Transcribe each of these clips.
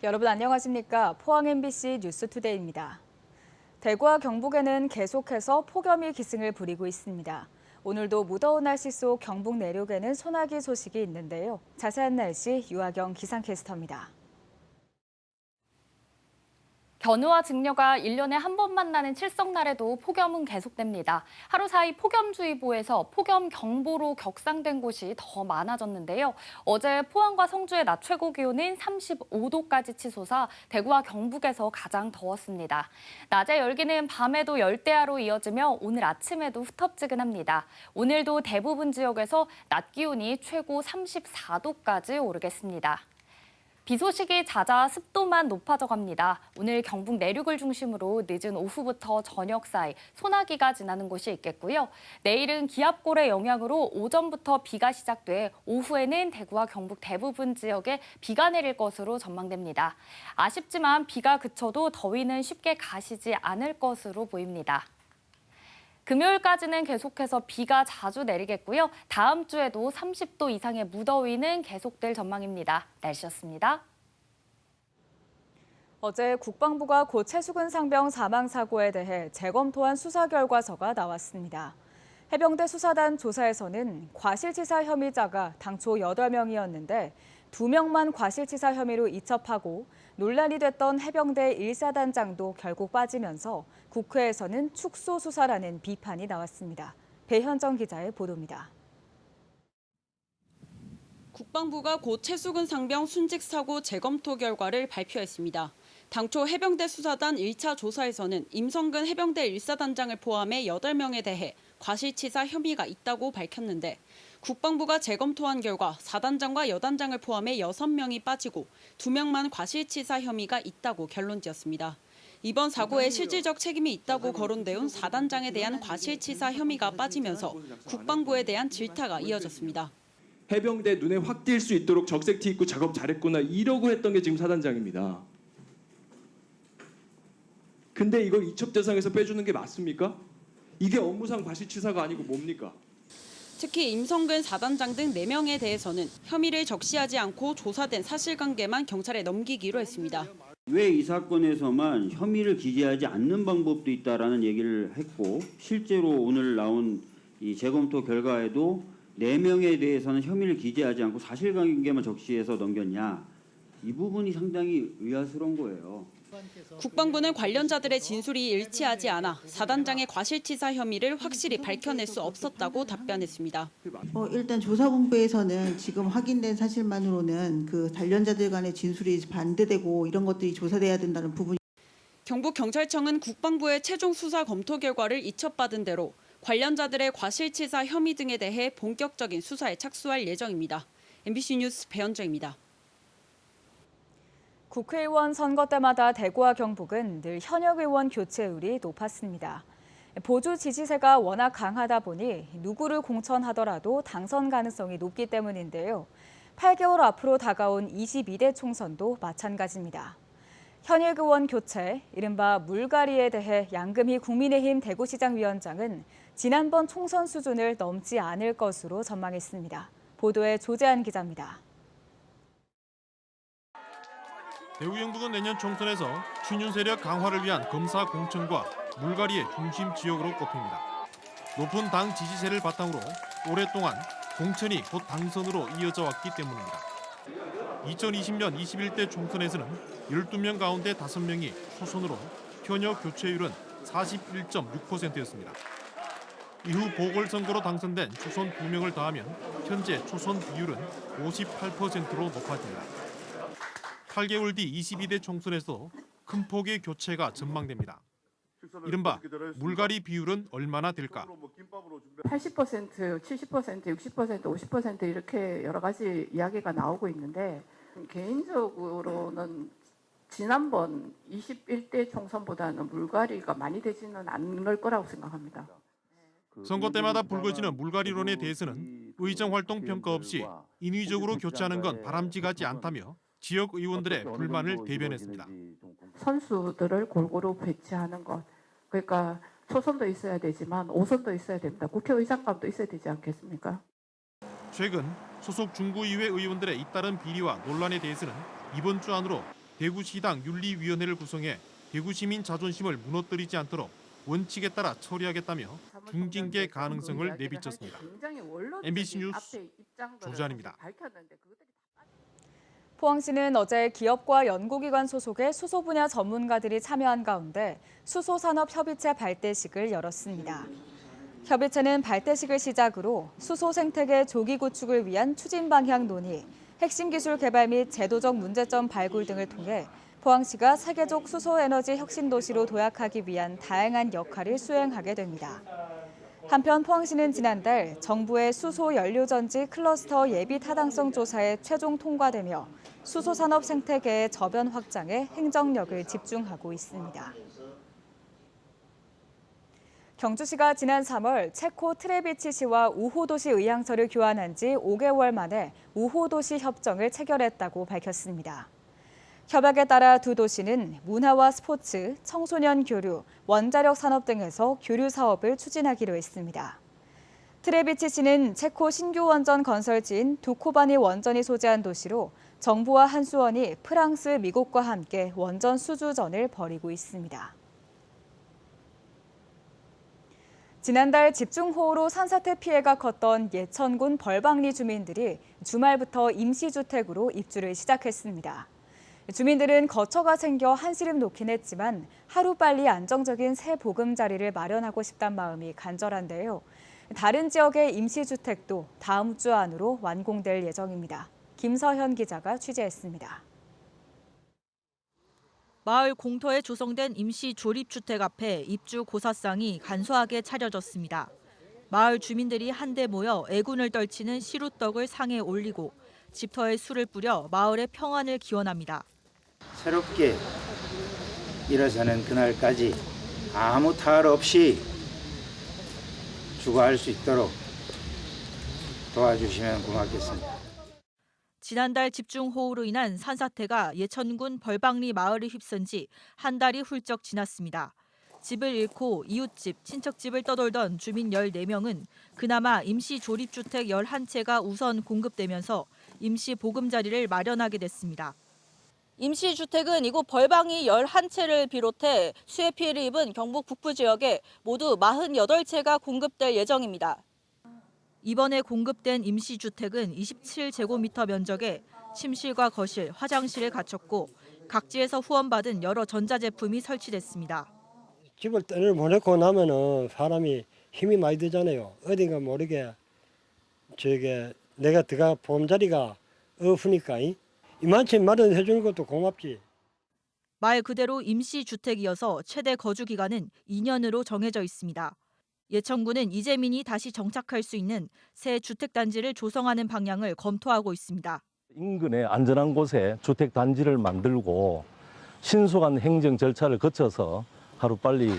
여러분 안녕하십니까? 포항 MBC 뉴스투데이입니다. 대구와 경북에는 계속해서 폭염이 기승을 부리고 있습니다. 오늘도 무더운 날씨 속 경북 내륙에는 소나기 소식이 있는데요. 자세한 날씨 유아경 기상캐스터입니다. 견우와 증려가 1년에 한 번만 나는 칠성날에도 폭염은 계속됩니다. 하루 사이 폭염주의보에서 폭염경보로 격상된 곳이 더 많아졌는데요. 어제 포항과 성주의 낮 최고 기온은 35도까지 치솟아 대구와 경북에서 가장 더웠습니다. 낮의 열기는 밤에도 열대야로 이어지며 오늘 아침에도 후텁지근합니다. 오늘도 대부분 지역에서 낮 기온이 최고 34도까지 오르겠습니다. 비 소식이 잦아 습도만 높아져 갑니다. 오늘 경북 내륙을 중심으로 늦은 오후부터 저녁 사이 소나기가 지나는 곳이 있겠고요. 내일은 기압골의 영향으로 오전부터 비가 시작돼 오후에는 대구와 경북 대부분 지역에 비가 내릴 것으로 전망됩니다. 아쉽지만 비가 그쳐도 더위는 쉽게 가시지 않을 것으로 보입니다. 금요일까지는 계속해서 비가 자주 내리겠고요. 다음 주에도 30도 이상의 무더위는 계속될 전망입니다. 날씨였습니다. 어제 국방부가 고 최수근 상병 사망 사고에 대해 재검토한 수사 결과서가 나왔습니다. 해병대 수사단 조사에서는 과실치사 혐의자가 당초 8명이었는데 2명만 과실치사 혐의로 이첩하고 논란이 됐던 해병대 1사단장도 결국 빠지면서 국회에서는 축소 수사라는 비판이 나왔습니다. 배현정 기자의 보도입니다. 국방부가 고 최수근 상병 순직 사고 재검토 결과를 발표했습니다. 당초 해병대 수사단 1차 조사에서는 임성근 해병대 1사단장을 포함해 8명에 대해 과실치사 혐의가 있다고 밝혔는데 국방부가 재검토한 결과 4단장과 여단장을 포함해 6명이 빠지고 2명만 과실치사 혐의가 있다고 결론지었습니다. 이번 사고에 실질적 책임이 있다고 거론되온 4단장에 대한 과실치사 혐의가 빠지면서 국방부에 대한 질타가 이어졌습니다. 해병대 눈에 확 띌 수 있도록 적색티 입고 작업 잘했구나 이러고 했던 게 지금 4단장입니다. 근데 이걸 이첩 대상에서 빼주는 게 맞습니까? 이게 업무상 과실치사가 아니고 뭡니까? 특히 임성근 4단장 등 4명에 대해서는 혐의를 적시하지 않고 조사된 사실관계만 경찰에 넘기기로 했습니다. 왜 이 사건에서만 혐의를 기재하지 않는 방법도 있다라는 얘기를 했고 실제로 오늘 나온 이 재검토 결과에도 4명에 대해서는 혐의를 기재하지 않고 사실관계만 적시해서 넘겼냐. 이 부분이 상당히 의아스러운 거예요. 국방부는 관련자들의 진술이 일치하지 않아 4단장의 과실치사 혐의를 확실히 밝혀낼 수 없었다고 답변했습니다. 일단 조사본부에서는 지금 확인된 사실만으로는 그 관련자들 간의 진술이 반대되고 이런 것들이 조사돼야 된다는 부분이. 경북경찰청은 국방부의 최종 수사 검토 결과를 이첩받은 대로 관련자들의 과실치사 혐의 등에 대해 본격적인 수사에 착수할 예정입니다. MBC 뉴스 배현정입니다. 국회의원 선거 때마다 대구와 경북은 늘 현역 의원 교체율이 높았습니다. 보주 지지세가 워낙 강하다 보니 누구를 공천하더라도 당선 가능성이 높기 때문인데요. 8개월 앞으로 다가온 22대 총선도 마찬가지입니다. 현역 의원 교체, 이른바 물갈이에 대해 양금희 국민의힘 대구시장 위원장은 지난번 총선 수준을 넘지 않을 것으로 전망했습니다. 보도에 조재한 기자입니다. 대구 경북은 내년 총선에서 친윤 세력 강화를 위한 검사 공천과 물갈이의 중심 지역으로 꼽힙니다. 높은 당 지지세를 바탕으로 오랫동안 공천이 곧 당선으로 이어져 왔기 때문입니다. 2020년 21대 총선에서는 12명 가운데 5명이 초선으로 현역 교체율은 41.6%였습니다. 이후 보궐선거로 당선된 초선 2명을 더하면 현재 초선 비율은 58%로 높아집니다. 8개월 뒤 22대 총선에서 큰 폭의 교체가 전망됩니다. 이른바 물갈이 비율은 얼마나 될까? 80%, 70%, 60%, 50% 이렇게 여러 가지 이야기가 나오고 있는데 개인적으로는 지난번 21대 총선보다는 물갈이가 많이 되지는 않을 거라고 생각합니다. 선거 때마다 불거지는 물갈이론에 대해서는 의정활동 평가 없이 인위적으로 교체하는 건 바람직하지 않다며 지역 의원들의 불만을 대변했습니다. 선수들을 골고루 배치하는 것, 그러니까 초선도 있어야 되지만 5선도 있어야 됩니다. 국회의장감도 있어야 되지 않겠습니까? 최근 소속 중구의회 의원들의 잇따른 비리와 논란에 대해서는 이번 주 안으로 대구시당 윤리위원회를 구성해 대구시민 자존심을 무너뜨리지 않도록 원칙에 따라 처리하겠다며 중징계 가능성을 내비쳤습니다. MBC 뉴스 조재환입니다. 포항시는 어제 기업과 연구기관 소속의 수소 분야 전문가들이 참여한 가운데 수소산업협의체 발대식을 열었습니다. 협의체는 발대식을 시작으로 수소 생태계 조기 구축을 위한 추진 방향 논의, 핵심 기술 개발 및 제도적 문제점 발굴 등을 통해 포항시가 세계적 수소에너지 혁신 도시로 도약하기 위한 다양한 역할을 수행하게 됩니다. 한편 포항시는 지난달 정부의 수소 연료전지 클러스터 예비 타당성 조사에 최종 통과되며 수소산업 생태계의 저변 확장에 행정력을 집중하고 있습니다. 경주시가 지난 3월 체코 트레비치시와 우호도시 의향서를 교환한 지 5개월 만에 우호도시 협정을 체결했다고 밝혔습니다. 협약에 따라 두 도시는 문화와 스포츠, 청소년 교류, 원자력 산업 등에서 교류 사업을 추진하기로 했습니다. 트레비치시는 체코 신규 원전 건설지인 두코바니 원전이 소재한 도시로 정부와 한수원이 프랑스, 미국과 함께 원전 수주전을 벌이고 있습니다. 지난달 집중호우로 산사태 피해가 컸던 예천군 벌방리 주민들이 주말부터 임시주택으로 입주를 시작했습니다. 주민들은 거처가 생겨 한시름 놓긴 했지만 하루빨리 안정적인 새 보금자리를 마련하고 싶다는 마음이 간절한데요. 다른 지역의 임시주택도 다음 주 안으로 완공될 예정입니다. 김서현 기자가 취재했습니다. 마을 공터에 조성된 임시 조립주택 앞에 입주 고사상이 간소하게 차려졌습니다. 마을 주민들이 한데 모여 애군을 떨치는 시루떡을 상에 올리고 집터에 술을 뿌려 마을의 평안을 기원합니다. 새롭게 일어서는 그날까지 아무 탈 없이 주거할 수 있도록 도와주시면 고맙겠습니다. 지난달 집중호우로 인한 산사태가 예천군 벌방리 마을을 휩쓴 지 한 달이 훌쩍 지났습니다. 집을 잃고 이웃집, 친척집을 떠돌던 주민 14명은 그나마 임시 조립주택 11채가 우선 공급되면서 임시 보금자리를 마련하게 됐습니다. 임시주택은 이곳 벌방리 11채를 비롯해 수해 피해를 입은 경북 북부 지역에 모두 48채가 공급될 예정입니다. 이번에 공급된 임시주택은 27제곱미터 면적에 침실과 거실, 화장실을 갖췄고 각지에서 후원받은 여러 전자제품이 설치됐습니다. 집을 떠나보내고 나면은 사람이 힘이 많이 들잖아요. 어딘가 모르게 내가 들어가 보금자리가 없으니까 이만큼 마련해 주는 것도 고맙지. 말 그대로 임시주택이어서 최대 거주 기간은 2년으로 정해져 있습니다. 예천군은 이재민이 다시 정착할 수 있는 새 주택단지를 조성하는 방향을 검토하고 있습니다. 인근의 안전한 곳에 주택단지를 만들고 신속한 행정 절차를 거쳐서 하루빨리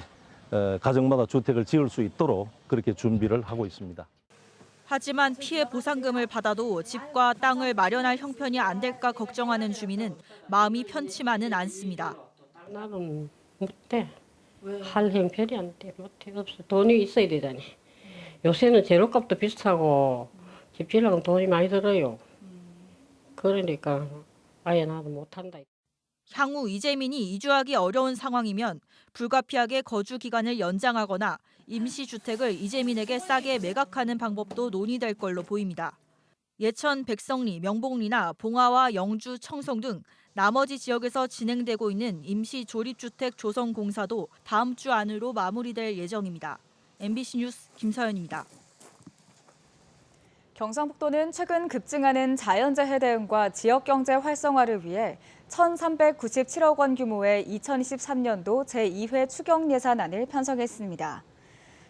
가정마다 주택을 지을 수 있도록 그렇게 준비를 하고 있습니다. 하지만 피해 보상금을 받아도 집과 땅을 마련할 형편이 안 될까 걱정하는 주민은 마음이 편치만은 않습니다. 나는 못해. 할 형편이 안 돼. 못해. 없어. 돈이 있어야 되잖니. 요새는 재료값도 비싸고 집 지으려면 돈이 많이 들어요. 그러니까 아예 나도 못한다. 향후 이재민이 이주하기 어려운 상황이면 불가피하게 거주 기간을 연장하거나 임시주택을 이재민에게 싸게 매각하는 방법도 논의될 걸로 보입니다. 예천, 백성리, 명봉리나 봉화와 영주, 청송 등 나머지 지역에서 진행되고 있는 임시 조립주택 조성 공사도 다음 주 안으로 마무리될 예정입니다. MBC 뉴스 김서연입니다. 경상북도는 최근 급증하는 자연재해 대응과 지역경제 활성화를 위해 1,397억 원 규모의 2023년도 제2회 추경 예산안을 편성했습니다.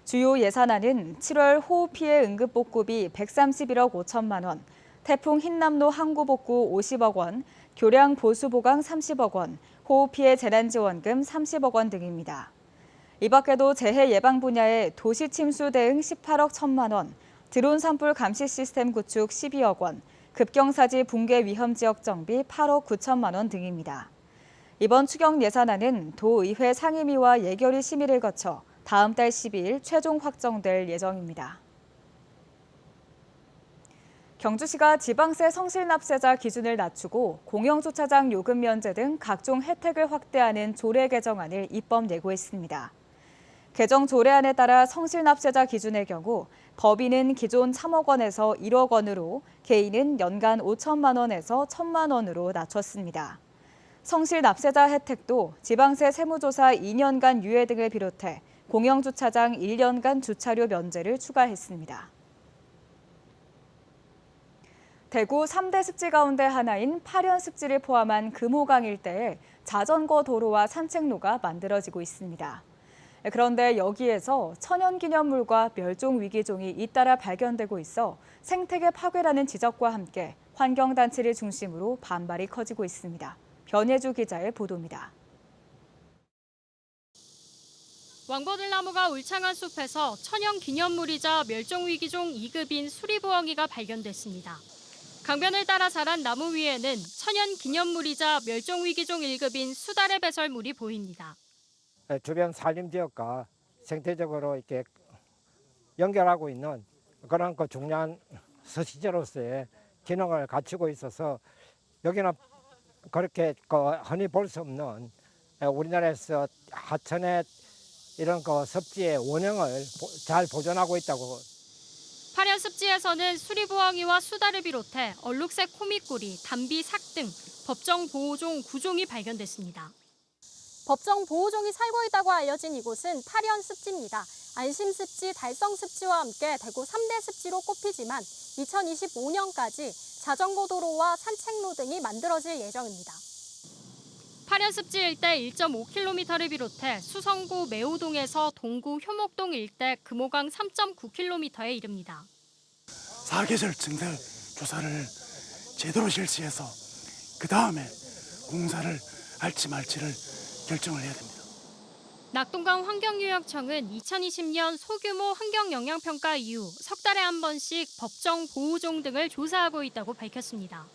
주요 예산안은 7월 호우 피해 응급복구비 131억 5천만 원, 태풍 흰남노 항구복구 50억 원, 교량 보수보강 30억 원, 호우 피해 재난지원금 30억 원 등입니다. 이 밖에도 재해 예방 분야에 도시 침수 대응 18억 1천만 원, 드론 산불 감시 시스템 구축 12억 원, 급경사지 붕괴 위험 지역 정비 8억 9천만 원 등입니다. 이번 추경 예산안은 도의회 상임위와 예결위 심의를 거쳐 다음 달 12일 최종 확정될 예정입니다. 경주시가 지방세 성실납세자 기준을 낮추고 공영주차장 요금 면제 등 각종 혜택을 확대하는 조례 개정안을 입법 예고했습니다. 개정 조례안에 따라 성실납세자 기준의 경우 법인은 기존 3억 원에서 1억 원으로, 개인은 연간 5천만 원에서 1천만 원으로 낮췄습니다. 성실납세자 혜택도 지방세 세무조사 2년간 유예 등을 비롯해 공영주차장 1년간 주차료 면제를 추가했습니다. 대구 3대 습지 가운데 하나인 파련 습지를 포함한 금호강 일대에 자전거 도로와 산책로가 만들어지고 있습니다. 그런데 여기에서 천연기념물과 멸종위기종이 잇따라 발견되고 있어 생태계 파괴라는 지적과 함께 환경단체를 중심으로 반발이 커지고 있습니다. 변혜주 기자의 보도입니다. 왕버들나무가 울창한 숲에서 천연기념물이자 멸종위기종 2급인 수리부엉이가 발견됐습니다. 강변을 따라 자란 나무 위에는 천연기념물이자 멸종위기종 1급인 수달의 배설물이 보입니다. 주변 산림지역과 생태적으로 이렇게 연결하고 있는 그런 중요한 서식지로서의 기능을 갖추고 있어서 여기는 그렇게 흔히 볼 수 없는 우리나라에서 하천의 이런 습지의 원형을 잘 보존하고 있다고. 파련 습지에서는 수리부엉이와 수달을 비롯해 얼룩색 호미꼬리, 담비, 삭 등 법정 보호종 9종이 발견됐습니다. 법정 보호종이 살고 있다고 알려진 이곳은 파련 습지입니다. 안심 습지, 달성 습지와 함께 대구 3대 습지로 꼽히지만 2025년까지 자전거 도로와 산책로 등이 만들어질 예정입니다. 파련 습지 일대 1.5km를 비롯해 수성구 매호동에서 동구 효목동 일대 금호강 3.9km에 이릅니다. 사계절 증설 조사를 제대로 실시해서 그 다음에 공사를 할지 말지를 결정을 해야 됩니다. 낙동강 환경유역청은 2020년 소규모 환경영향평가 이후 석 달에 한 번씩 법정 보호종 등을 조사하고 있다고 밝혔습니다.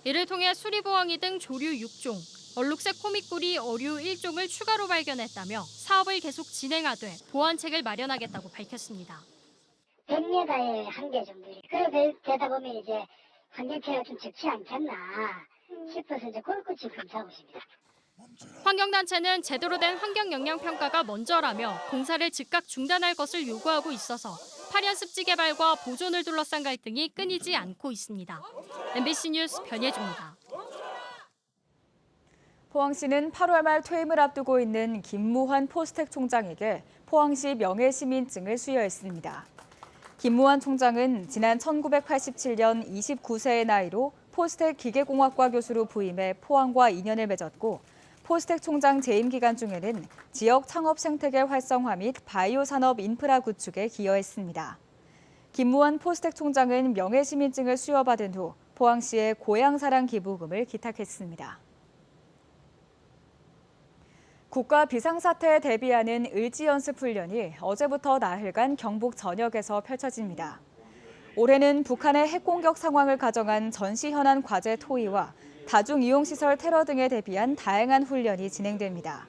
이를 통해 수리부엉이 등 조류 6종, 얼룩색 호미꼬리 어류 1종을 추가로 발견했다며 사업을 계속 진행하되 보완책을 마련하겠다고 밝혔습니다. 100m에 한 개 정도. 그래 되다 보면 이제 환경피해가 좀 적지 않겠나 싶어서 이제 꼴끝이 검사하고 있습니다. 환경단체는 제대로 된 환경영향평가가 먼저라며 공사를 즉각 중단할 것을 요구하고 있어서 파련 습지 개발과 보존을 둘러싼 갈등이 끊이지 않고 있습니다. MBC 뉴스 변예주입니다. 포항시는 8월 말 퇴임을 앞두고 있는 김무환 포스텍 총장에게 포항시 명예시민증을 수여했습니다. 김무환 총장은 지난 1987년 29세의 나이로 포스텍 기계공학과 교수로 부임해 포항과 인연을 맺었고 포스텍 총장 재임 기간 중에는 지역 창업 생태계 활성화 및 바이오 산업 인프라 구축에 기여했습니다. 김무환 포스텍 총장은 명예시민증을 수여받은 후 포항시에 고향사랑 기부금을 기탁했습니다. 국가 비상사태에 대비하는 을지연습훈련이 어제부터 나흘간 경북 전역에서 펼쳐집니다. 올해는 북한의 핵공격 상황을 가정한 전시현안 과제 토의와 다중이용시설 테러 등에 대비한 다양한 훈련이 진행됩니다.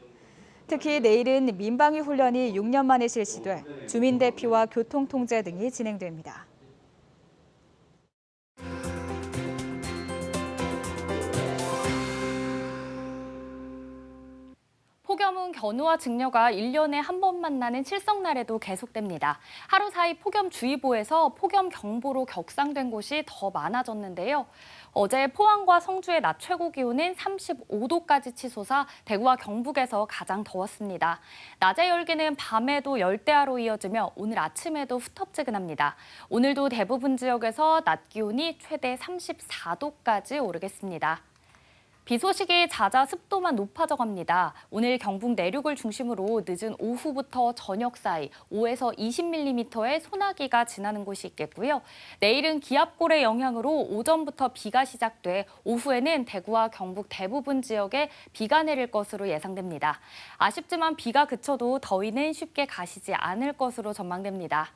특히 내일은 민방위 훈련이 6년 만에 실시돼 주민 대피와 교통 통제 등이 진행됩니다. 폭염은 견우와 증려가 1년에 한 번 만나는 칠성날에도 계속됩니다. 하루 사이 폭염주의보에서 폭염경보로 격상된 곳이 더 많아졌는데요. 어제 포항과 성주의 낮 최고 기온은 35도까지 치솟아 대구와 경북에서 가장 더웠습니다. 낮의 열기는 밤에도 열대야로 이어지며 오늘 아침에도 후텁지근합니다. 오늘도 대부분 지역에서 낮 기온이 최대 34도까지 오르겠습니다. 비 소식이 잦아 습도만 높아져 갑니다. 오늘 경북 내륙을 중심으로 늦은 오후부터 저녁 사이 5에서 20mm의 소나기가 지나는 곳이 있겠고요. 내일은 기압골의 영향으로 오전부터 비가 시작돼 오후에는 대구와 경북 대부분 지역에 비가 내릴 것으로 예상됩니다. 아쉽지만 비가 그쳐도 더위는 쉽게 가시지 않을 것으로 전망됩니다.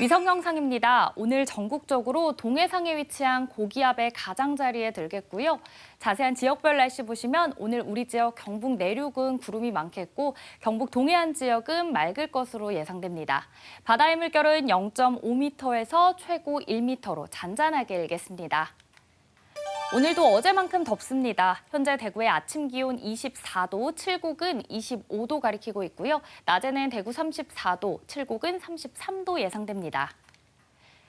위성 영상입니다. 오늘 전국적으로 동해상에 위치한 고기압의 가장자리에 들겠고요. 자세한 지역별 날씨 보시면 오늘 우리 지역 경북 내륙은 구름이 많겠고 경북 동해안 지역은 맑을 것으로 예상됩니다. 바다의 물결은 0.5m에서 최고 1m로 잔잔하게 일겠습니다. 오늘도 어제만큼 덥습니다. 현재 대구의 아침 기온 24도, 칠곡은 25도 가리키고 있고요. 낮에는 대구 34도, 칠곡은 33도 예상됩니다.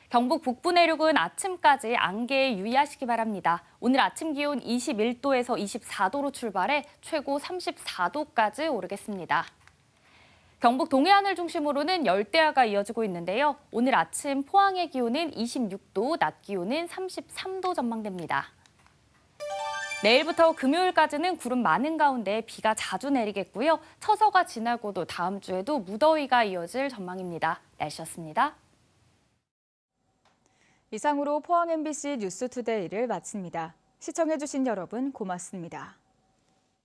경북 북부 내륙은 아침까지 안개에 유의하시기 바랍니다. 오늘 아침 기온 21도에서 24도로 출발해 최고 34도까지 오르겠습니다. 경북 동해안을 중심으로는 열대야가 이어지고 있는데요. 오늘 아침 포항의 기온은 26도, 낮 기온은 33도 전망됩니다. 내일부터 금요일까지는 구름 많은 가운데 비가 자주 내리겠고요. 처서가 지나고도 다음 주에도 무더위가 이어질 전망입니다. 날씨였습니다. 이상으로 포항 MBC 뉴스투데이를 마칩니다. 시청해주신 여러분 고맙습니다.